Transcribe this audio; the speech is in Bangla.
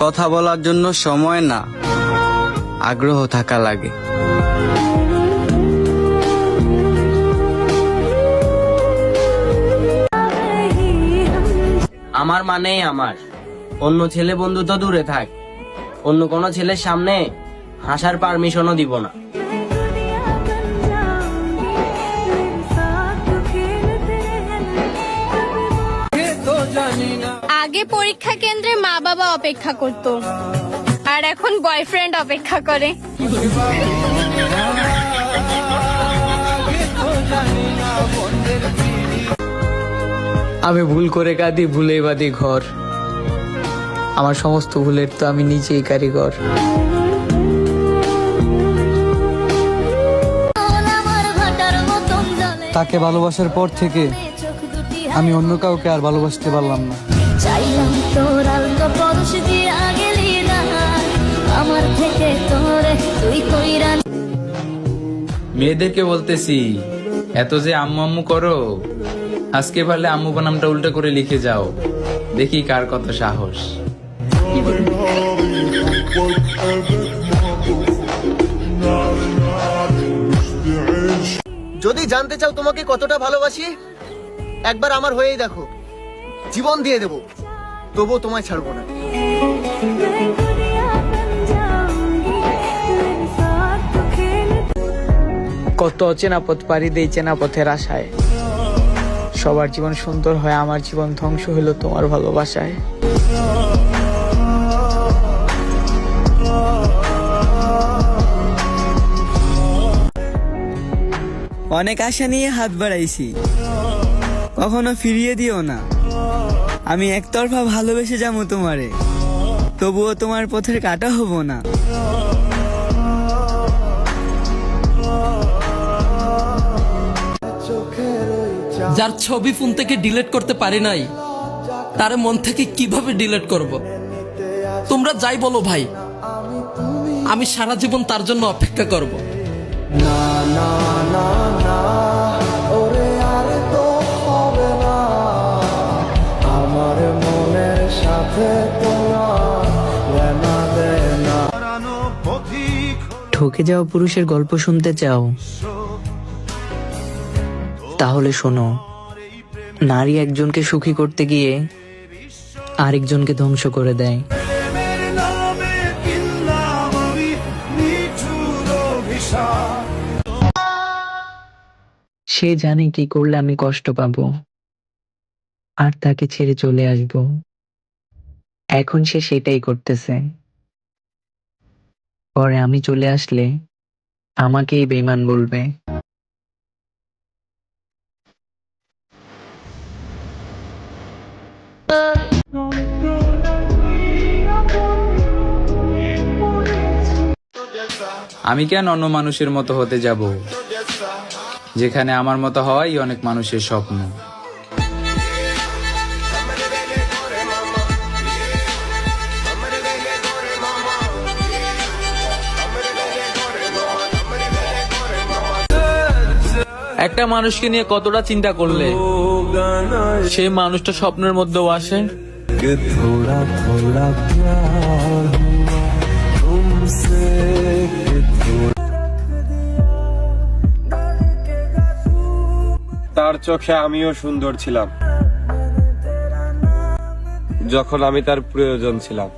কথা বলার জন্য সময় না, আগ্রহ থাকা লাগে। আমার মানেই আমার। অন্য ছেলে বন্ধু তো দূরে থাক, অন্য কোনো ছেলের সামনে হাসার পারমিশনও দিব না। আগে পরীক্ষা কেন্দ্রে মা বাবা অপেক্ষা করত, আর এখন বয়ফ্রেন্ড অপেক্ষা করে। আমি ভুল করে কাঁদি, ভুলে বাঁধি ঘর। আমার সমস্ত ভুলের তো আমি নিজেই কারিগর। তাকে ভালোবাসার পর থেকে আমি অন্য কাউকে আর ভালোবাসতে পারলাম না। চাইলাম তোর আলতো পরশ দিয়া গেলি না, আমার থেকে তোরে তুই কইরা। মেয়েদেরকে বলতেছি, এত যে আম্মু আম্মু করো, আজকে পারলে আম্মু নামটা উল্টো করে লিখে যাও, দেখি কার কত সাহস। যদি জানতে চাও তোমাকে কতটা ভালোবাসি, একবার আমার হয়েই দেখো। জীবন দিয়ে দেবো, তবুও তোমায় ছাড়বো না। কত অচেনা পথ পাড়ি দেই চেনা পথের আশায়। সবার জীবন সুন্দর হয়, আমার জীবন ধ্বংস হলো তোমার ভালোবাসায়। অনেক আশা নিয়ে হাত বাড়াইছি, কখনো ফিরিয়ে দিও না। আমি একতরফা ভালোবেসে যাবো তোমারে, তবুও তোমার পথের কাটা হব না। যার ছবি ফোন থেকে ডিলিট করতে পারি নাই, তার মন থেকে কিভাবে ডিলিট করব? তোমরা যাই বলো ভাই, আমি সারা জীবন তার জন্য অপেক্ষা করব। ঠকে যাওয়া পুরুষের গল্প শুনতে চাও? তাহলে শোনো, নারী একজনকে সুখী করতে গিয়ে আরেকজনকে ধ্বংস করে দেয়। সে জানে কি করলে আমি কষ্ট পাবো আর তাকে ছেড়ে চলে আসব। এখন সে সেটাই করতেছে। পরে আমি চলে আসলে আমাকেই বেঈমান বলবে। আমি কেন অন্য মানুষের মতো হতে যাব, যেখানে আমার মতো হওয়াই অনেক মানুষের স্বপ্ন। একটা মানুষকে নিয়ে কতটা চিন্তা করলে সেই মানুষটা স্বপ্নের মধ্যেও আসে। তার চোখে আমিও সুন্দর ছিলাম, যখন আমি তার প্রয়োজন ছিলাম।